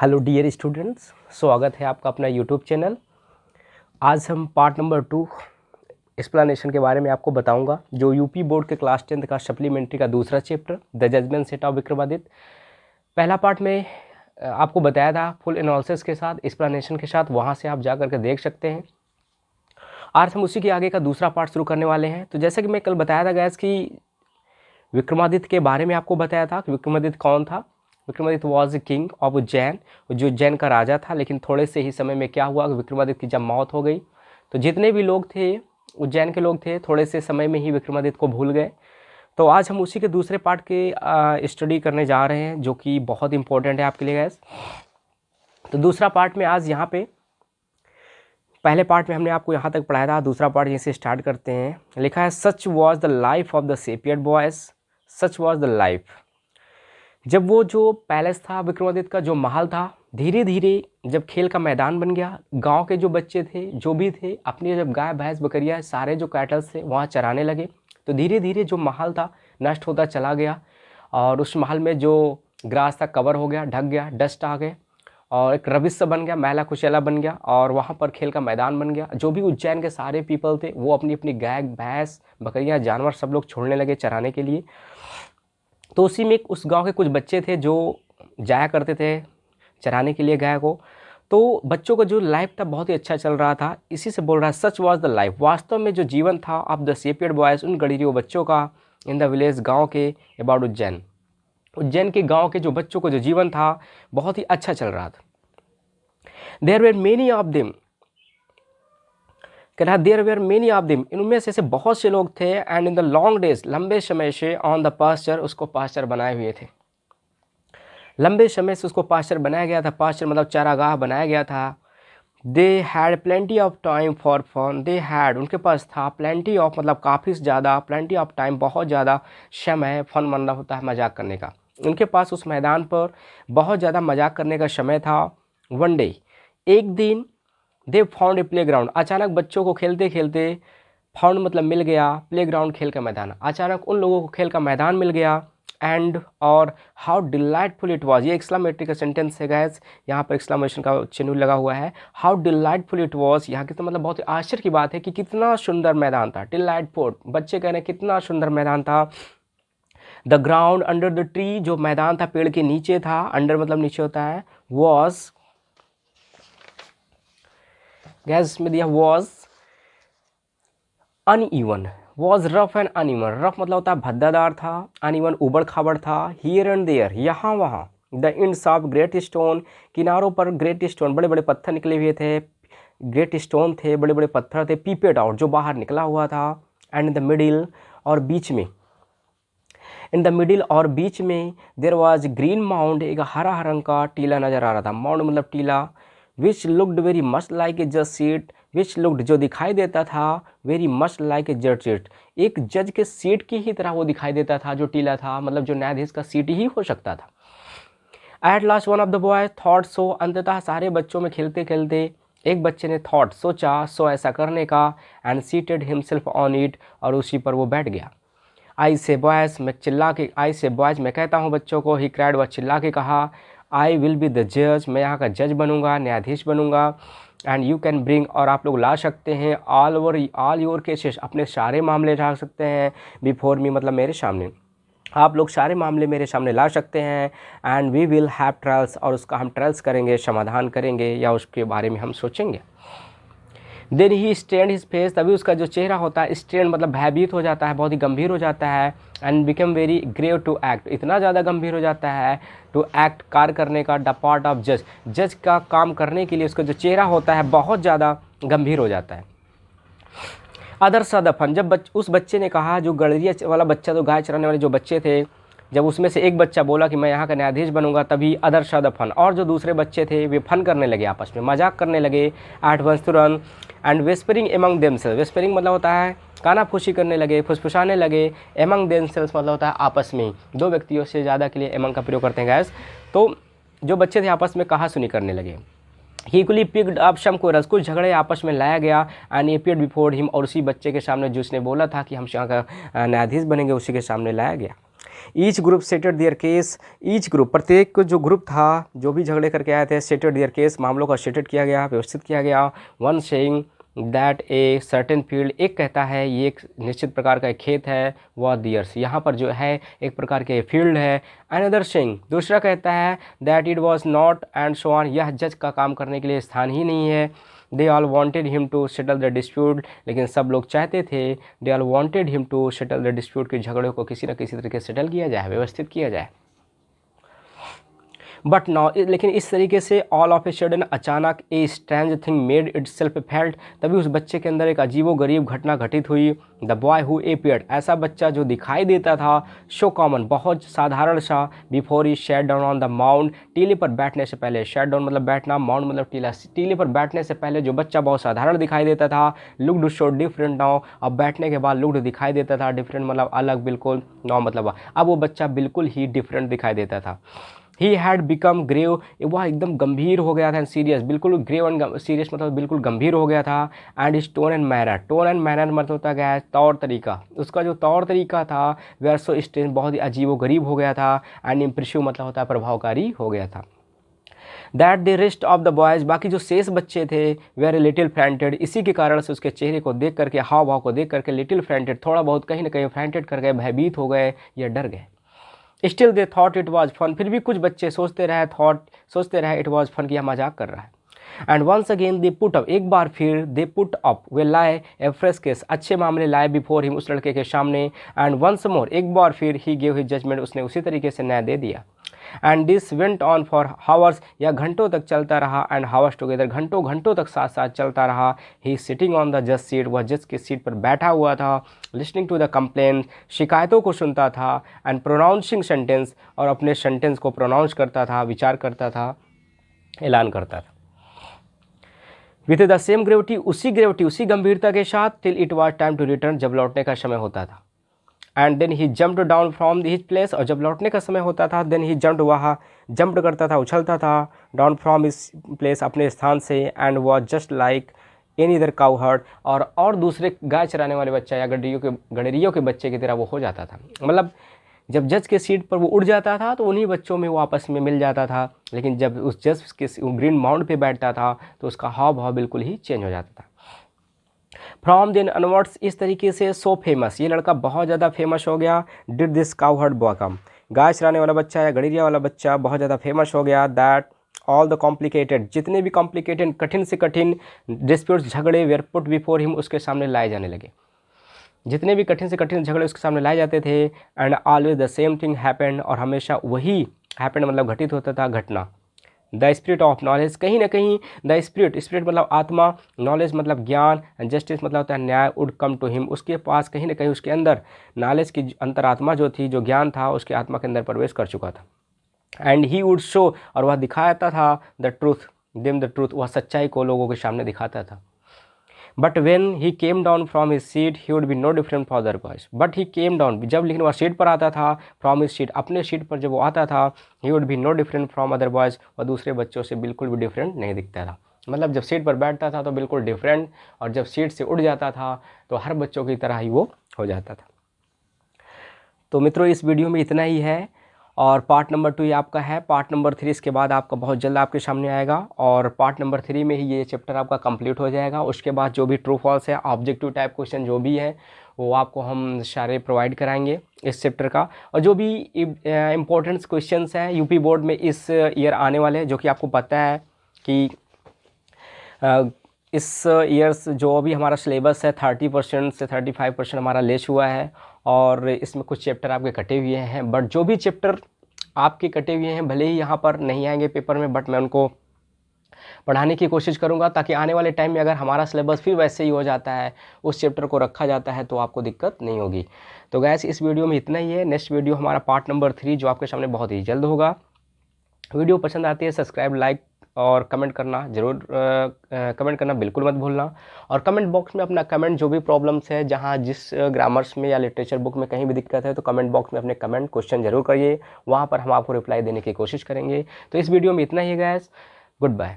Hello dear students, स्वागत है आपका अपना यूट्यूब चैनल। आज हम पार्ट नंबर 2 एक्सप्लेनेशन के बारे में आपको बताऊंगा, जो यूपी बोर्ड के क्लास 10th का सप्लीमेंट्री का दूसरा chapter the judgement seat of Vikramaditya. पहला पार्ट में आपको बताया था फुल एनालिसिस के साथ, एक्सप्लेनेशन के साथ, वहां से आप जा करके देख सकते हैं। आज हम उसी के आगे का दूसरा पार्ट शुरू करने वाले हैं। तो जैसे कि मैं कल बताया था गैस कि विक्रमादित्य के बारे में आपको बताया था कि विक्रमादित्य कौन था। Vikramaditya was king of Ujjain, जो उज्जैन का राजा था। लेकिन थोड़े से ही समय में क्या हुआ कि विक्रमादित्य की जब मौत हो गई तो जितने भी लोग थे, उज्जैन के लोग थे, थोड़े से समय में ही विक्रमादित्य को भूल गए। तो आज हम उसी के दूसरे पार्ट के स्टडी करने जा रहे हैं, जो कि बहुत इंपॉर्टेंट है आपके लिए गैस। तो दूसरा पार्ट में आज यहाँ पे, पहले पार्ट में हमने आपको यहाँ तक पढ़ाया था, दूसरा पार्ट यहीं से स्टार्ट करते हैं। लिखा है such was the life of the sepiad boys, such was the life. जब वो जो पैलेस था विक्रमादित्य का, जो महल था, धीरे धीरे जब खेल का मैदान बन गया, गांव के जो बच्चे थे, जो भी थे, अपनी जब गाय भैंस बकरियां सारे जो कैटल्स थे वहाँ चराने लगे, तो धीरे धीरे जो महल था नष्ट होता चला गया। और उस महल में जो ग्रास था कवर हो गया, ढक गया, डस्ट आ गए, और एक रबिश सा बन गया, मैला कुचैला बन गया, और वहाँ पर खेल का मैदान बन गया। जो भी उज्जैन के सारे पीपल थे वो अपनी अपनी गाय भैंस बकरियाँ जानवर सब लोग छोड़ने लगे चराने के लिए। तो उसी में उस गांव के कुछ बच्चे थे जो जाया करते थे चराने के लिए गाय को। तो बच्चों का जो लाइफ था बहुत ही अच्छा चल रहा था। इसी से बोल रहा है सच वाज द लाइफ, वास्तव में जो जीवन था ऑफ द सेपियड बॉयज, उन गरीबों बच्चों का, इन द विलेज, गांव के, अबाउट उज्जैन, उज्जैन के गांव के जो बच्चों का जो जीवन था बहुत ही अच्छा चल रहा था। There were many of them, कह रहा there were many of them, इनमें से बहुत से लोग थे। And in the long days, लंबे समय से, ऑन द पास्चर, उसको पास्चर बनाए हुए थे, लंबे समय से उसको पास्चर बनाया गया था। पास्चर मतलब चारागाह बनाया गया था। They had plenty of time for fun, they had, उनके पास था, प्लेंटी ऑफ मतलब काफ़ी ज़्यादा, प्लेंटी ऑफ टाइम मतलब ज़्यादा, समय, फन मतलब होता है मजाक करने का। उनके पास उस मैदान पर बहुत ज़्यादा मजाक करने का समय था। वन डे, एक दिन, they found a play ground, अचानक बच्चों को खेलते खेलते, फाउंड मतलब मिल गया, प्ले ग्राउंड खेल का मैदान, अचानक उन लोगों को खेल का मैदान मिल गया। एंड और हाउ डिलाइटफुल इट वॉज, ये एक्सक्लामेटरी का सेंटेंस है गैस, यहाँ पर एक्सक्लामेशन का चिन्ह लगा हुआ है। हाउ डिलाइटफुल इट वॉज, यहाँ की तो मतलब बहुत ही आश्चर्य की बात है कि कितना सुंदर मैदान था। डिलाइटफुल, बच्चे कह रहे हैं कितना सुंदर मैदान था। The ground under the tree, जो मैदान था पेड़ के नीचे था, अंडर मतलब नीचे होता है, वॉज, गैस में दिया was uneven, was rough and uneven, rough मतलब होता है भद्दादार था, अनइवन उबड़ खाबड़ था। हियर एंड देयर, यहाँ वहाँ, the ends of great stone, किनारों पर ग्रेट स्टोन, बड़े बड़े पत्थर निकले हुए थे, ग्रेट स्टोन थे, बड़े बड़े पत्थर थे। पीपेड आउट, जो बाहर निकला हुआ था। एंड इन द मिडिल, और बीच में, इन द मिडिल और बीच में, देयर वॉज ग्रीन माउंड, एक हरा रंग का टीला नजर आ रहा था। माउंड मतलब टीला। Which looked very much like a जज सीट, विच लुक्ड जो दिखाई देता था, वेरी मच लाइक ए जज सीट, एक जज के सीट की ही तरह वो दिखाई देता था। जो टीला था मतलब जो न्यायाधीश का सीट ही हो सकता था। At last one of the boy thought so, अंततः सारे बच्चों में खेलते खेलते एक बच्चे ने थॉट, सोचा, सो ऐसा करने का, and seated himself on it, और उसी पर वो बैठ गया। आई से बॉयज, मैं चिल्ला के, आई से बॉयज, मैं कहता हूँ बच्चों को, ही क्राइड, वह चिल्ला के कहा, आई विल बी द जज, मैं यहाँ का जज बनूंगा, न्यायाधीश बनूंगा। एंड यू कैन ब्रिंग, और आप लोग ला सकते हैं, ऑल योर केसेस, अपने सारे मामले ला सकते हैं, बिफोर मी मतलब मेरे सामने, आप लोग सारे मामले मेरे सामने ला सकते हैं। And we will have trials, और उसका हम ट्रायल्स करेंगे, समाधान करेंगे, या उसके बारे में हम सोचेंगे। Then he strained his face, तभी उसका जो चेहरा होता है, स्ट्रेंड मतलब भयभीत हो जाता है, बहुत ही गंभीर हो जाता है। And become very grave to act, इतना ज़्यादा गंभीर हो जाता है, टू एक्ट, कार्य करने का, द पार्ट ऑफ जज, जज का काम करने के लिए उसका जो चेहरा होता है बहुत ज़्यादा गंभीर हो जाता है। अदर सदफन, जब उस बच्चे ने कहा, जो गड़रिया वाला बच्चा, तो गाय चराने वाले जो बच्चे थे, जब उसमें से एक बच्चा बोला कि मैं यहाँ का न्यायाधीश बनूंगा, तभी अदर सदफन, और जो दूसरे बच्चे थे वे फन करने लगे, आपस में मजाक करने लगे। एट वंस तुरंत, एंड वेस्परिंग एमंग देमसेल्स, वेस्परिंग मतलब होता है कानाफूसी करने लगे, फुसफुसाने लगे। एमंग देमसेल्स मतलब होता है आपस में, दो व्यक्तियों से ज़्यादा के लिए एमंग का प्रयोग करते हैं गैस। तो जो बच्चे थे आपस में कहा सुनी करने लगे। ही कुली पिक्ड अप सम कोरस, कुछ झगड़े आपस में लाया गया। And he appeared before him, और उसी बच्चे के सामने जो उसने बोला था कि हम यहाँ का न्यायाधीश बनेंगे, उसी के सामने लाया गया। Each group settled there case, each group प्रत्येक जो ग्रुप था जो भी झगड़े करके आए थे, सेटेड देयर केस मामलों का सेटेड किया गया, व्यवस्थित किया गया। One saying that a certain field, एक कहता है ये एक निश्चित प्रकार का एक खेत है, वह दियर्स यहाँ पर जो है एक प्रकार के फील्ड है। अनदर सेइंग, दूसरा कहता है that it was not and so on, यह जज का काम करने के लिए स्थान ही नहीं है। They all wanted him to settle the dispute, लेकिन सब लोग चाहते थे, they all wanted him to settle the dispute, कि झगड़े को किसी न किसी तरीके से सेटल किया जाए, व्यवस्थित किया जाए। बट नाउ, लेकिन इस तरीके से ऑल ऑफ ए सडन अचानक a strange thing made it self felt, तभी उस बच्चे के अंदर एक अजीबो गरीब घटना घटित हुई। द बॉय हु अपीयर्ड, ऐसा बच्चा जो दिखाई देता था, शो कॉमन बहुत साधारण सा, before he sat down on the mount, टीले पर बैठने से पहले, सैट डाउन मतलब बैठना, माउंट मतलब टीला, टीले पर बैठने से पहले जो बच्चा बहुत साधारण दिखाई देता था, लुक्ड शो डिफरेंट नाउ, अब बैठने के बाद लुक्ड दिखाई देता था, डिफरेंट मतलब अलग बिल्कुल, नाउ मतलब अब वो बच्चा बिल्कुल ही डिफरेंट दिखाई देता था। ही हैड बिकम ग्रेव, वह एकदम गंभीर हो गया था, एंड सीरियस, बिल्कुल ग्रेव एंड सीरियस मतलब बिल्कुल गंभीर हो गया था। And is tone and manner, tone and manner मतलब होता है तौर तरीका, उसका जो तौर तरीका था वह सो स्ट्रेंज बहुत ही अजीब गरीब हो गया था। एंड इम्प्रेसिव मतलब होता है प्रभावकारी हो गया था। That the rest of the boys, बाकी जो शेष बच्चे थे, वेर लिटिल फ्रेंटेड, इसी के कारण से उसके चेहरे को देख करके, हाव भाव को देख करके, लिटिल फ्रेंटेड थोड़ा बहुत कहीं ना कहीं फ्रेंटेड कर गए, भयभीत हो गए या डर गए। Still they thought it was fun, फिर भी कुछ बच्चे सोचते रहे इट वॉज फन, कि यह मजाक कर रहा है। And once again they put up, एक बार फिर दे पुट अप वे लाए ए फ्रेश केस, अच्छे मामले लाए बिफोर हिम, उस लड़के के सामने। एंड वंस मोर, एक बार फिर ही गेव हिज जजमेंट, उसने उसी तरीके से न्याय दे दिया। And this went on for hours, यह घंटों तक चलता रहा, एंड हावर्स टुगेदर, घंटों घंटों तक साथ साथ चलता रहा। ही सिटिंग ऑन द जज सीट, वह जज की सीट पर बैठा हुआ था। लिसनिंग टू द कंप्लेन, शिकायतों को सुनता था। एंड प्रोनाउंसिंग सेंटेंस, और अपने सेंटेंस को प्रोनाउंस करता था, विचार करता था, ऐलान करता था। विथ द सेम ग्रेविटी, उसी गंभीरता के साथ, till it was time to return, जब लौटने का समय होता था। And then he jumped down from his place, और जब लौटने का समय होता था, देन ही जम्प्ड, वह जंप्ड करता था, उछलता था, डाउन फ्रॉम हिज प्लेस, अपने स्थान से। And was just like any other cow heard, और दूसरे गाय चराने वाले बच्चा या गडरियों के बच्चे की तरह वो हो जाता था। मतलब जब जज के सीट पर वो उड़ जाता था तो उन्हीं बच्चों में वो आपस में मिल जाता था, लेकिन जब उस जज के ग्रीन माउंट पे बैठता था तो उसका हाव भाव बिल्कुल ही चेंज हो जाता था। फ्रॉम देन अनवर्ड्स, इस तरीके से सो फेमस, ये लड़का बहुत ज़्यादा फेमस हो गया। डिड दिस काउ हर्ड बॉकम, गाय चराने वाला बच्चा या गड़िया वाला बच्चा बहुत ज़्यादा फेमस हो गया। दैट ऑल द कॉम्प्लिकेटेड, जितने भी कॉम्प्लिकेटेड, कठिन से कठिन डिस्प्यूट्स, झगड़े, वेयर पुट बिफोर हिम, उसके सामने लाए जाने लगे। जितने भी कठिन से कठिन झगड़े उसके सामने लाए जाते थे। And always the same thing happened, और हमेशा वही हैपेंड मतलब घटित होता था, घटना। द स्पिरिट ऑफ नॉलेज, कहीं ना कहीं द स्पिरिट मतलब आत्मा, नॉलेज मतलब ज्ञान, एंड जस्टिस मतलब होता है न्याय, वुड कम टू हिम, उसके पास कहीं ना कहीं उसके अंदर नॉलेज की अंतरात्मा जो थी, जो ज्ञान था, उसके आत्मा के अंदर प्रवेश कर चुका था। एंड ही वुड शो, और वह दिखाता था, the truth them the truth, वह सच्चाई को लोगों के सामने दिखाता था। But when he came down from his seat he would be no different from other boys, but he came down, जब लेकिन वह सीट पर आता था, फ्रॉम हिज सीट, अपने सीट पर जब वो आता था, he would be no different from other boys, और दूसरे बच्चों से बिल्कुल भी डिफरेंट नहीं दिखता था। मतलब जब सीट पर बैठता था तो बिल्कुल डिफरेंट, और जब सीट से उठ जाता था तो हर बच्चों की तरह ही वो हो जाता था। तो मित्रों, इस वीडियो में इतना ही है, और पार्ट नंबर 2 ये आपका है। पार्ट नंबर 3 इसके बाद आपका बहुत जल्द आपके सामने आएगा, और पार्ट नंबर 3 में ही ये चैप्टर आपका कंप्लीट हो जाएगा। उसके बाद जो भी ट्रू फॉल्स है, ऑब्जेक्टिव टाइप क्वेश्चन जो भी है, वो आपको हम सारे प्रोवाइड कराएंगे इस चैप्टर का। और जो भी इम्पोर्टेंट क्वेश्चंस हैं यूपी बोर्ड में इस ईयर आने वाले हैं, जो कि आपको पता है कि इस ईयर्स जो भी हमारा सिलेबस है 30% से 35% हमारा लेस हुआ है, और इसमें कुछ चैप्टर आपके कटे हुए हैं। बट जो भी चैप्टर आपके कटे हुए हैं, भले ही यहाँ पर नहीं आएंगे पेपर में, बट मैं उनको पढ़ाने की कोशिश करूँगा, ताकि आने वाले टाइम में अगर हमारा सिलेबस फिर वैसे ही हो जाता है, उस चैप्टर को रखा जाता है, तो आपको दिक्कत नहीं होगी। तो गैस, इस वीडियो में इतना ही है। नेक्स्ट वीडियो हमारा पार्ट नंबर 3 जो आपके सामने बहुत ही जल्द होगा। वीडियो पसंद आती है सब्सक्राइब, लाइक और कमेंट करना ज़रूर, कमेंट करना बिल्कुल मत भूलना। और कमेंट बॉक्स में अपना कमेंट, जो भी प्रॉब्लम्स है, जहाँ जिस ग्रामर्स में या लिटरेचर बुक में कहीं भी दिक्कत है, तो कमेंट बॉक्स में अपने कमेंट क्वेश्चन जरूर करिए, वहाँ पर हम आपको रिप्लाई देने की कोशिश करेंगे। तो इस वीडियो में इतना ही गैस, गुड बाय।